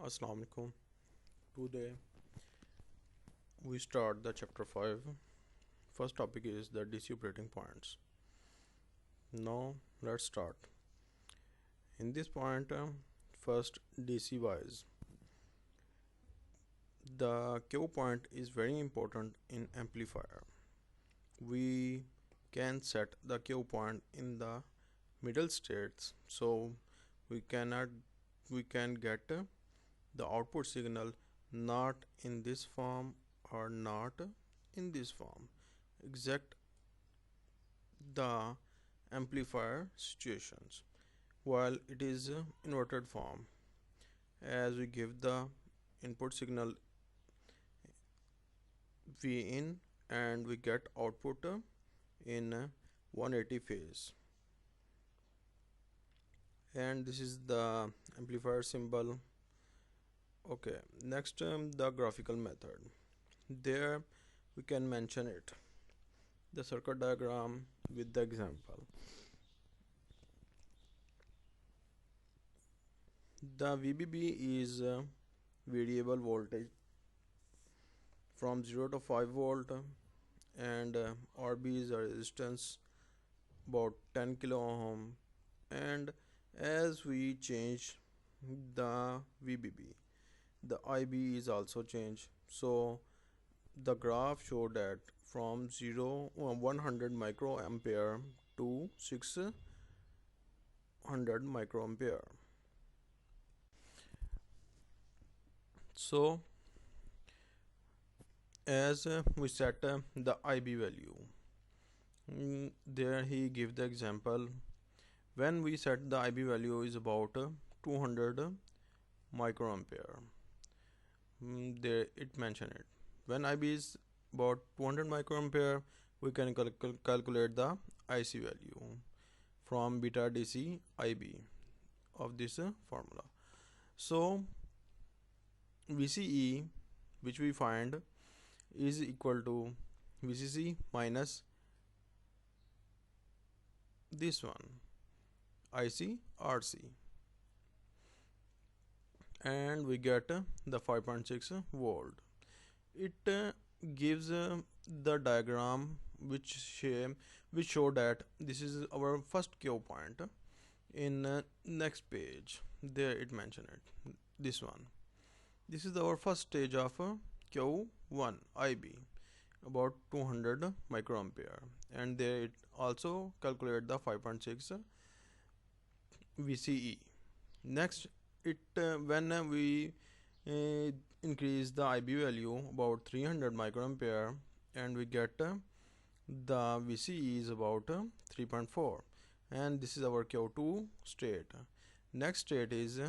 Assalamu alaikum. Today we start the chapter 5. First topic is the DC operating points. Now let's start. In this point, first DC wise, the Q point is very important in amplifier. We can set the Q point in the middle states, so we cannot we can get the output signal not in this form or not in this form, exact the amplifier situations, while it is inverted form, as we give the input signal V in and we get output in 180 phase, and this is the amplifier symbol. Okay, next the graphical method. There we can mention it, the circuit diagram with the example. The VBB is variable voltage from 0 to 5 volt, and RB is a resistance about 10 kilo ohm, and as we change the VBB, the IB is also changed. So the graph show that from 100 microampere to 600 microampere. So as we set the IB value, there he give the example. When we set the IB value is about 200 microampere, there it mention it. When IB is about 200 microampere, we can calculate the IC value from beta DC IB of this formula. So VCE, which we find, is equal to VCC minus this one, IC RC, and we get the 5.6 volt. It gives the diagram which show that this is our first Q point. In next page, there it mention it, this one. This is our first stage of Q1 IB, about 200 microampere, and there it also calculate the 5.6 VCE. Next, it when we increase the IB value about 300 microampere, and we get the VCE is about 3.4, and this is our Q2 state. Next state is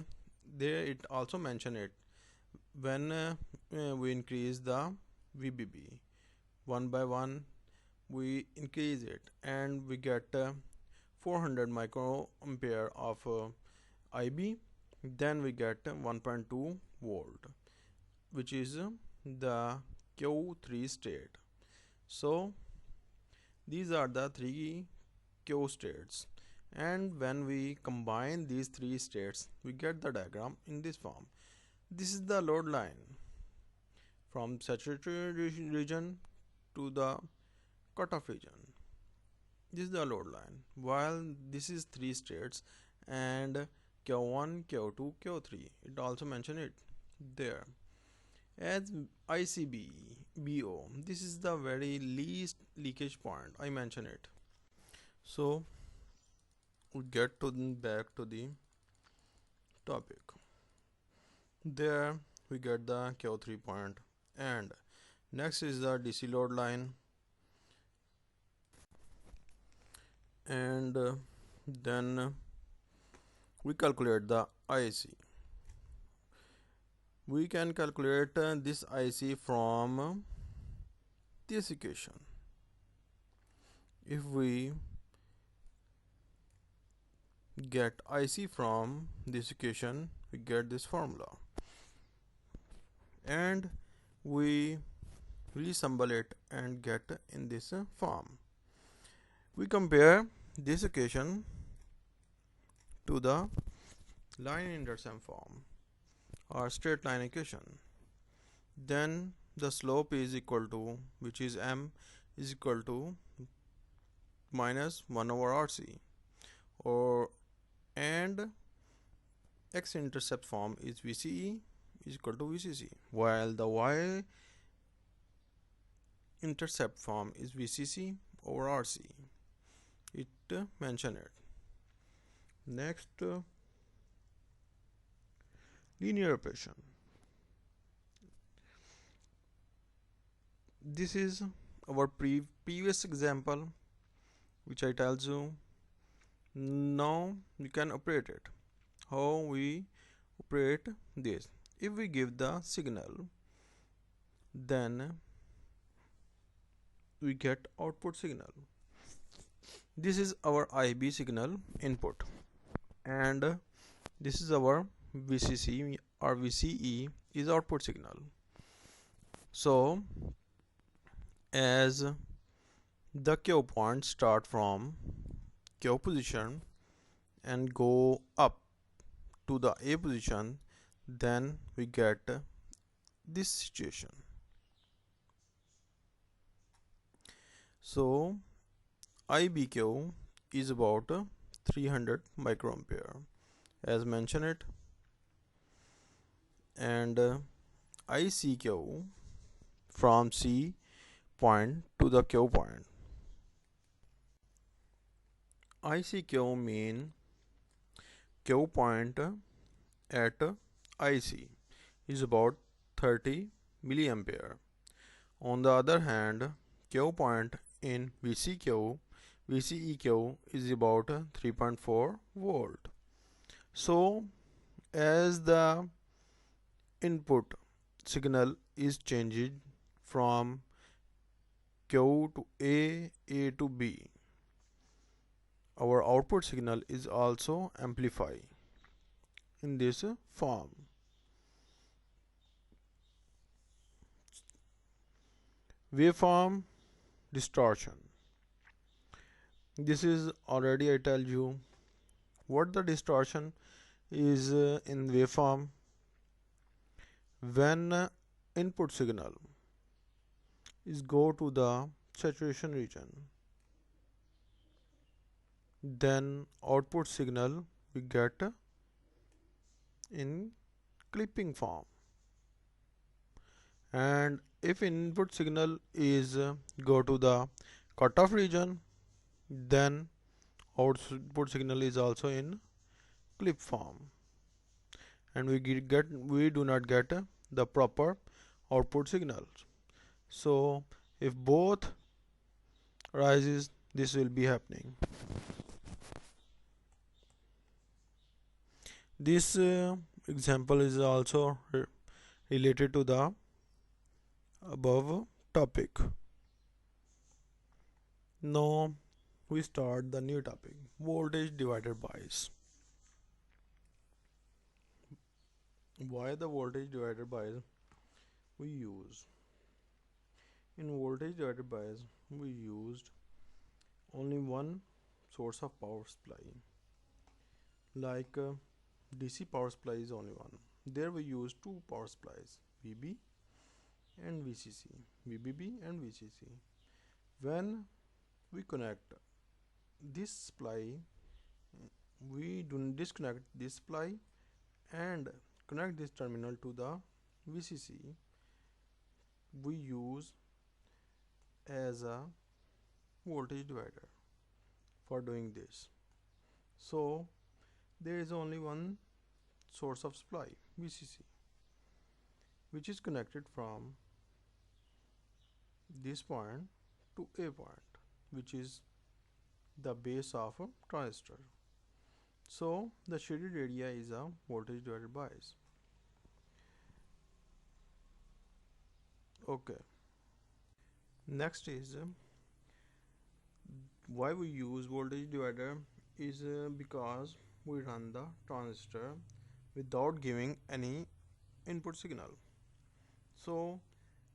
there it also mention it, when we increase the VBB one by one, we increase it and we get 400 microampere of IB, then we get 1.2 volt, which is the Q3 state. So these are the three Q states, and when we combine these three states, we get the diagram in this form. This is the load line from saturated region to the cutoff region. This is the load line, while this is three states, and Q1, Q2, Q3, it also mention it there. As ICB BO, this is the very least leakage point, I mention it. So we get to back to the topic. There we get the Q3 point, and next is the DC load line, and then we calculate the IC. We can calculate this IC from this equation. If we get IC from this equation, we get this formula, and we reassemble it and get in this form. We compare this equation to the line in the same form. or straight line equation. Then the slope is equal to, which is m is equal to minus 1 over RC, or and x intercept form is VCE is equal to VCC, while the y intercept form is VCC over RC. It mention it. Next, linear equation. This is our previous example which I tells you. Now you can operate it. How we operate this? If we give the signal, then we get output signal. This is our IB signal input, and this is our VCC or VCE is output signal. So as the Q points start from Q position and go up to the A position, then we get this situation. So IBQ is about 300 microampere as mentioned it, and ICQ from C point to the Q point. ICQ mean Q point at IC is about 30 milliampere. On the other hand, Q point in VCEQ is about 3.4 volt. So as the input signal is changed from Q to A to B, our output signal is also amplified in this form. Waveform distortion. This is already I tell you what the distortion is in waveform. When input signal is go to the saturation region, then output signal we get in clipping form, and if input signal is go to the cutoff region, then output signal is also in clip form, and we do not get the proper output signals. So if both rises, this will be happening. This example is also related to the above topic. Now we start the new topic, voltage divider bias. Why the voltage divider bias we use? In voltage divider bias we used only one source of power supply, like DC power supply is only one. There we use two power supplies, VB and VCC, VBB and VCC. When we connect this supply, we do disconnect this supply and connect this terminal to the VCC. We use as a voltage divider for doing this. So there is only one source of supply, VCC, which is connected from this point to A point, which is the base of a transistor. So the shaded area is a voltage divider bias. Okay. Next is why we use voltage divider is because we run the transistor without giving any input signal. So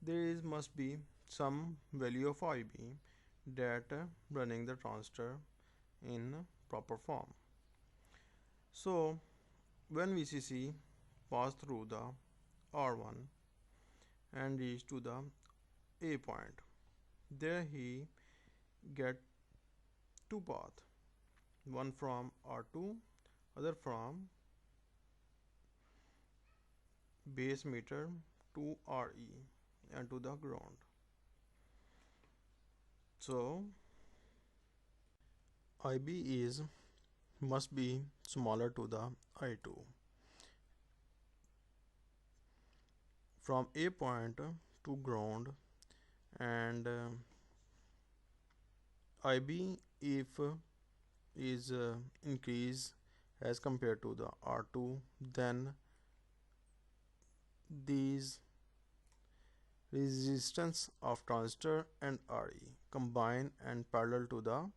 there must be some value of IB that running the transistor in proper form. So when VCC pass through the R1 and reach to the A point. There he get two paths, one from R2, other from base meter to RE and to the ground. So IB is must be smaller to the I2. From A point to ground, and IB if is increase as compared to the R2, then these resistance of transistor and RE combine and parallel to the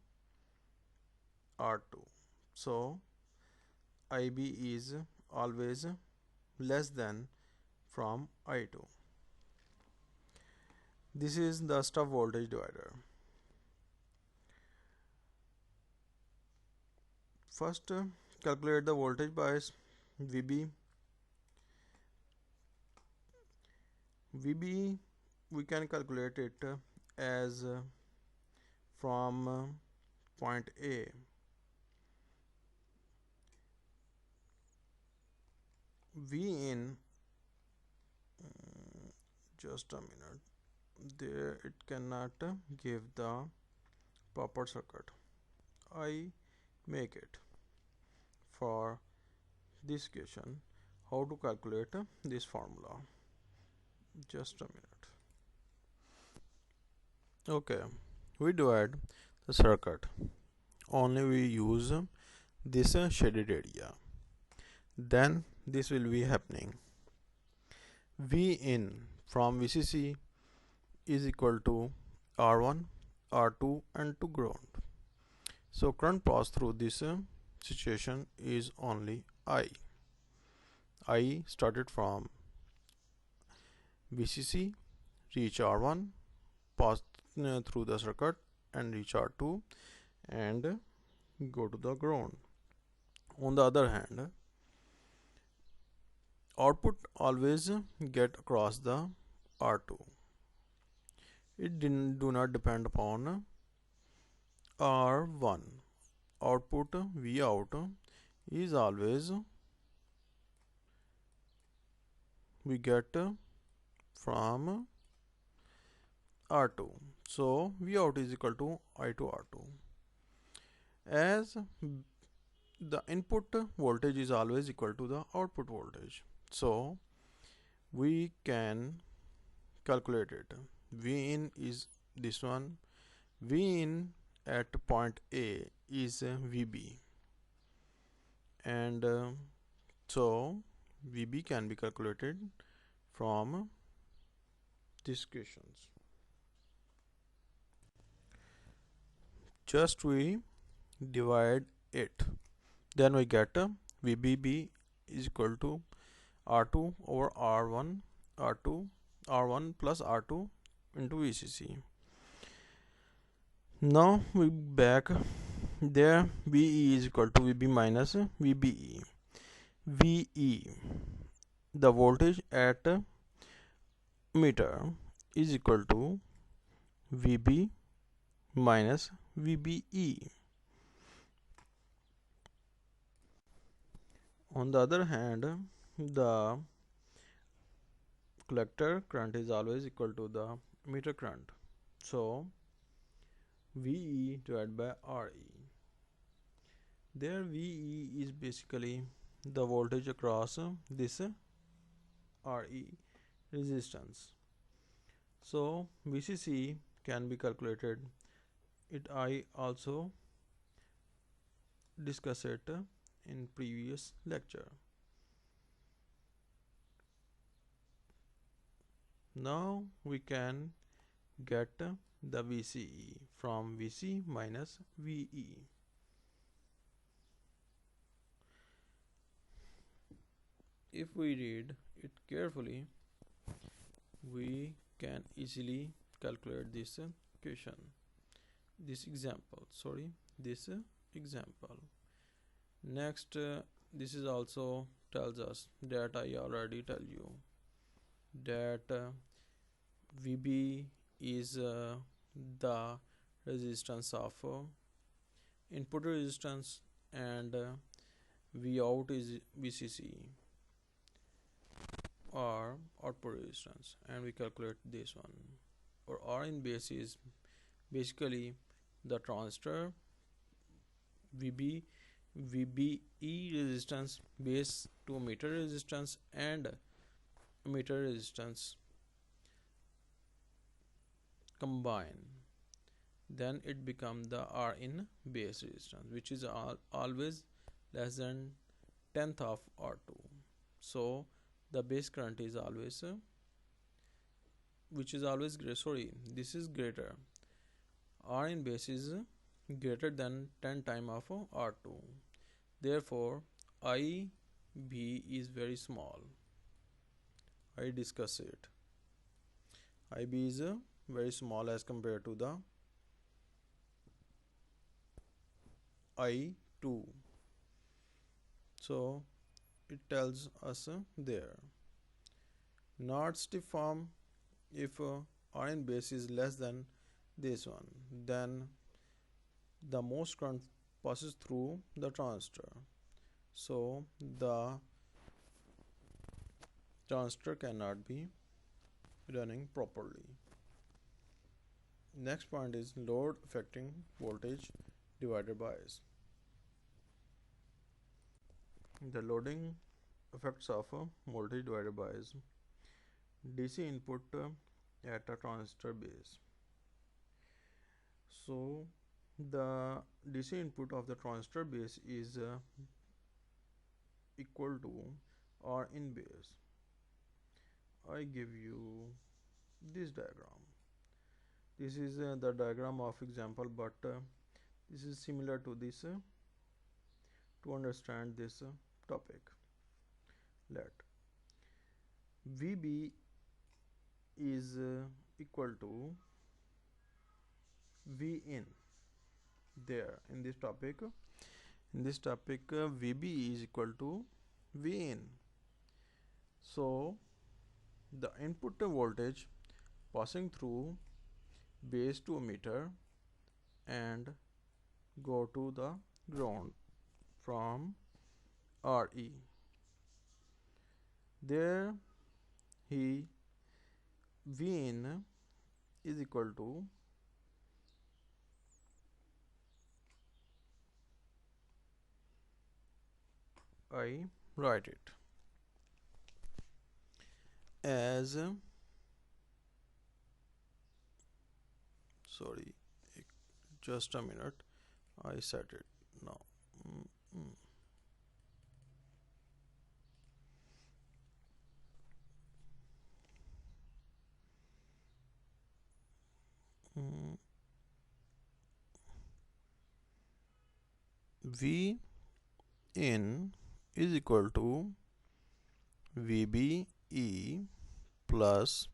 R2. So IB is always less than from I2. This is the stub voltage divider. First, calculate the voltage bias VB. VB we can calculate it as from point A. V in just a minute. There it cannot give the proper circuit. I make it for this question. How to calculate this formula? Just a minute. Okay, we divide the circuit. Only we use this shaded area. Then this will be happening. V in from VCC is equal to R1, R2 and to ground. So current pass through this situation is only I. I started from VCC, reach R1, pass through the circuit and reach R2 and go to the ground. On the other hand, output always get across the R2. It do not depend upon R1. Output V out is always we get from R2. So V out is equal to I to R2. As the input voltage is always equal to the output voltage, so we can calculate it. V in is this one. V in at point A is VB, and so VB can be calculated from these questions. Just we divide it, then we get VBB is equal to R2 over R1, R1 plus R2 into VCC. Now we back there. VE is equal to VB minus VBE. VE, the voltage at meter, is equal to VB minus VBE. On the other hand, the collector current is always equal to the meter current. So VE divided by RE. There VE is basically the voltage across this RE resistance. So VCC can be calculated. It I also discuss it in previous lecture. Now we can get the VCE from VC minus VE. If we read it carefully, we can easily calculate this question, this example. Next, this is also tells us that I already tell you that VB is the resistance of input resistance, and V out is VCC or output resistance, and we calculate this one. Or R in base is basically the transistor VBE resistance base to emitter resistance and emitter resistance combine, then it become the R in base resistance, which is always less than tenth of R2. So the base current is always which is always greater, sorry, this is greater, R in base is greater than 10 time of R2. Therefore IB is very small. I discuss it. IB is very small as compared to the I2. So it tells us there. Not stiff form, if R in base is less than this one, then the most current passes through the transistor, so the transistor cannot be running properly. Next point is load affecting voltage divider bias. The loading effects of voltage divider bias. DC input at a transistor base. So the DC input of the transistor base is equal to R in base. I give you this diagram. This is the diagram of example, but this is similar to this to understand this topic. Let VB is equal to V in. There in this topic VB is equal to V in. So the input voltage passing through base to emitter and go to the ground from RE. There he V in is equal to I write it as sorry, just a minute, I set it now. V in is equal to VBE plus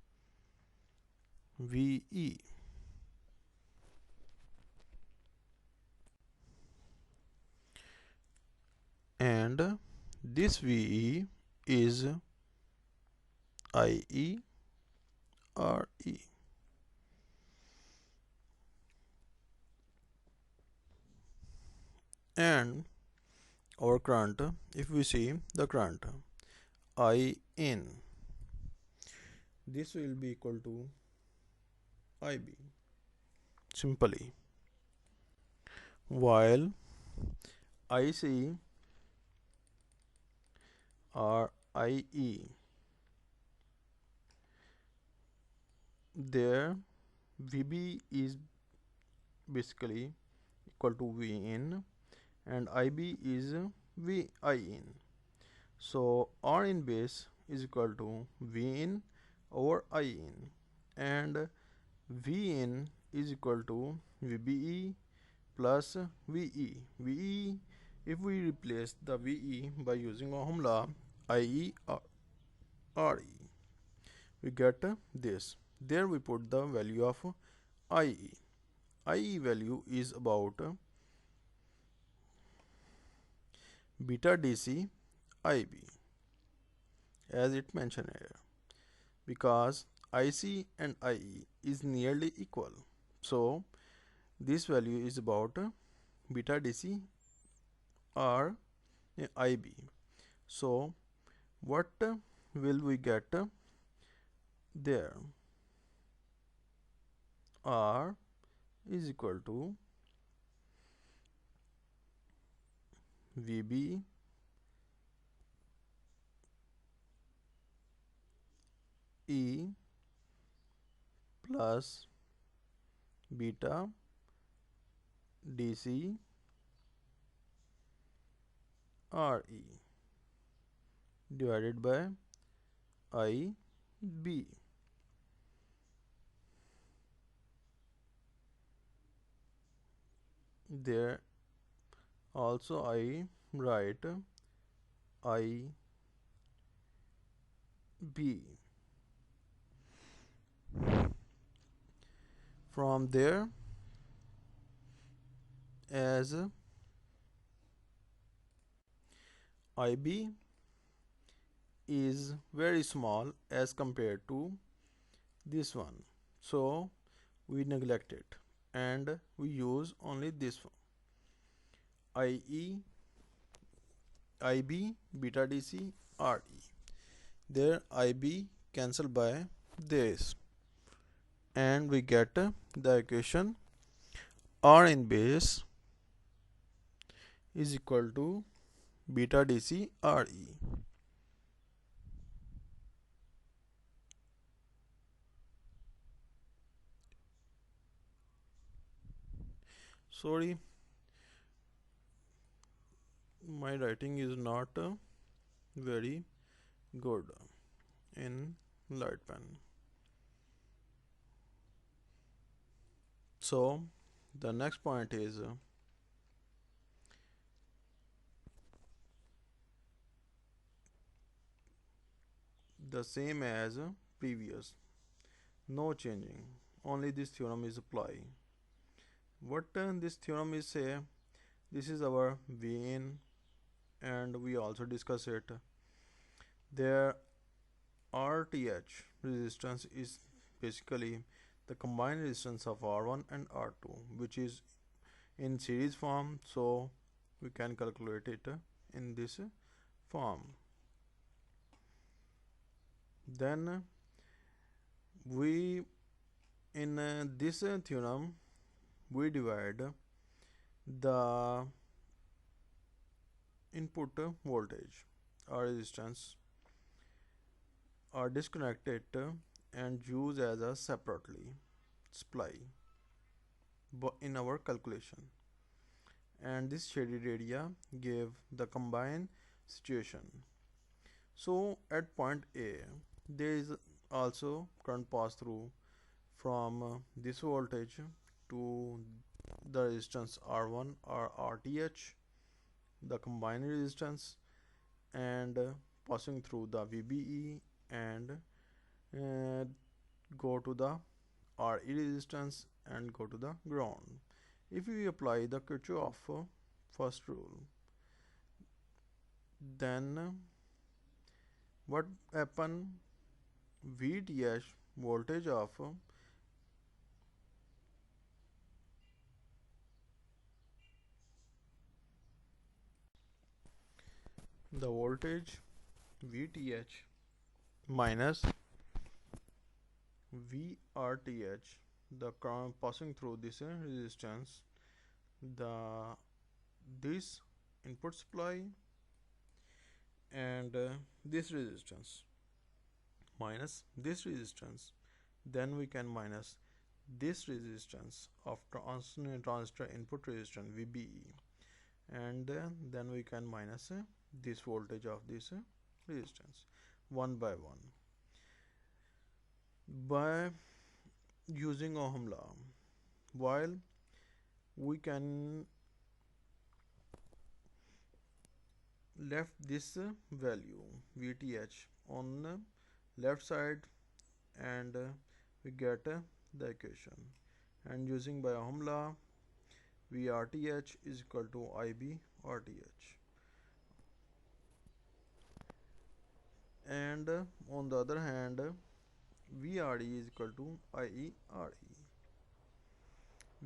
VE. And this VE is IE RE. And our current, if we see the current I in, this will be equal to IB simply, while IC or IE, there VB is basically equal to V in and IB is V I in. So R in base is equal to V in over I in, and V in is equal to VBE plus VE. VE, if we replace the VE by using Ohm law, IE RE, we get this. There we put the value of IE. IE value is about beta DC IB. as it mentioned here, because IC and IE is nearly equal. So this value is about beta DC or IB. So what will we get there? R is equal to VB E plus beta DC RE divided by IB. There also I write IB. From there, as IB is very small as compared to this one, so we neglect it and we use only this one, IE, IB, beta DC, RE. There IB cancel by this and we get the equation R in base is equal to beta DC RE. Sorry, my writing is not very good in light pen. So the next point is the same as previous, no changing, only this theorem is applying. What this theorem is say, this is our vein and we also discuss it. Their RTH resistance is basically the combined resistance of R1 and R2, which is in series form, so we can calculate it in this form. Then we in this theorem we divide the input voltage or resistance are disconnected and use as a separately supply in our calculation, and this shaded area gave the combined situation. So at point A there is also current pass through from this voltage to the resistance R1 or RTH, the combined resistance, and passing through the VBE and go to the RE resistance and go to the ground. If we apply the Kirchhoff first rule, then what happen? VTH voltage of the voltage VTH minus VRTH, the current passing through this resistance, the this input supply and this resistance minus this resistance, then we can minus this resistance of transistor input resistance VBE, and then we can minus this voltage of this resistance one by one by using Ohm law. While we can left this value VTH on left side and we get the equation, and using by Ohm law VRTH is equal to IB RTH, and on the other hand, VRE is equal to IERE.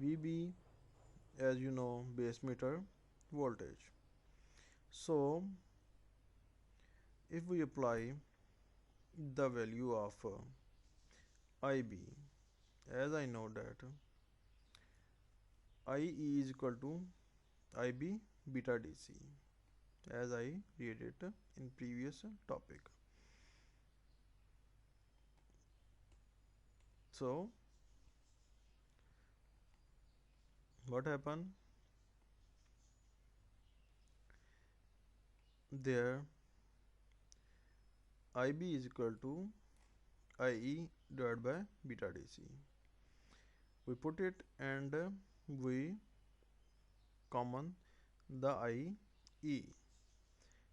VB, as you know, base meter voltage. So if we apply the value of IB, as I know that IE is equal to IB beta DC, as I read it in previous topic. So what happened there? IB is equal to IE divided by beta DC. We put it and we common the IE.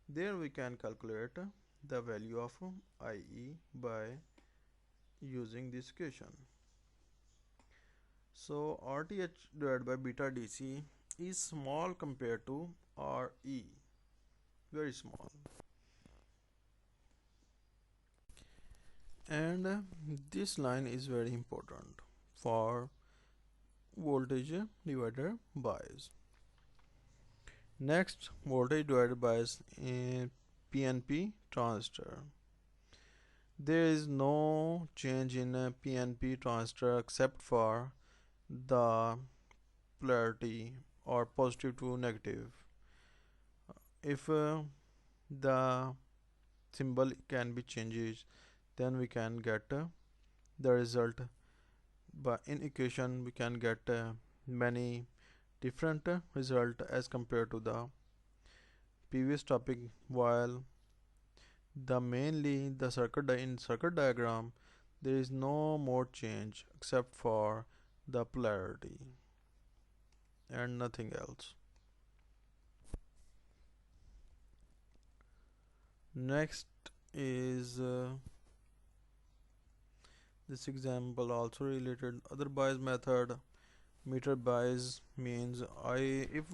There we can calculate the value of IE by using this equation. So RTH divided by beta DC is small compared to RE, very small. And this line is very important for voltage divider bias. Next, voltage divider bias in PNP transistor. There is no change in a PNP transistor except for the polarity or positive to negative. If the symbol can be changed, then we can get the result. But in equation we can get many different result as compared to the previous topic, while the mainly the circuit diagram there is no more change except for the polarity and nothing else. Next is this example also related other bias method. Meter bias means if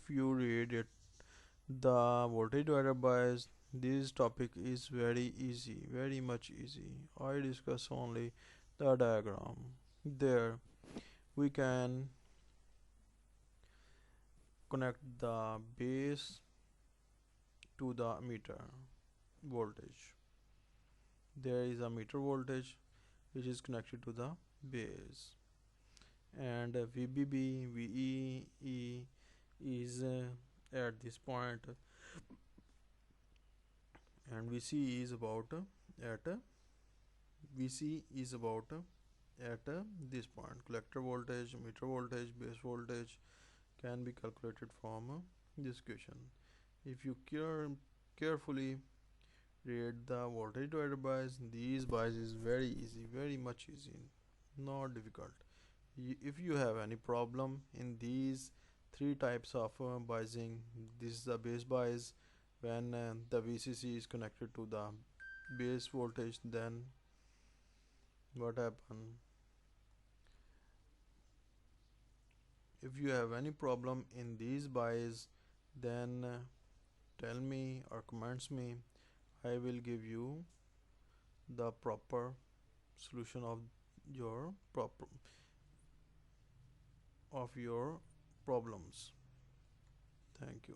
you read it the voltage divider bias, this topic is very easy, very much easy. I discuss only the diagram. There we can connect the base to the meter voltage. There is a meter voltage which is connected to the base, and VBB VEE is at this point, and VC is about at VC is about at this point. Collector voltage, meter voltage, base voltage can be calculated from this equation. If you carefully read the voltage divider bias, these bias is very easy, very much easy, not difficult. If you have any problem in these three types of biasing, this is the base bias when the VCC is connected to the base voltage, then what happen? If you have any problem in these bias, then tell me or comments me. I will give you the proper solution of your problems. Thank you.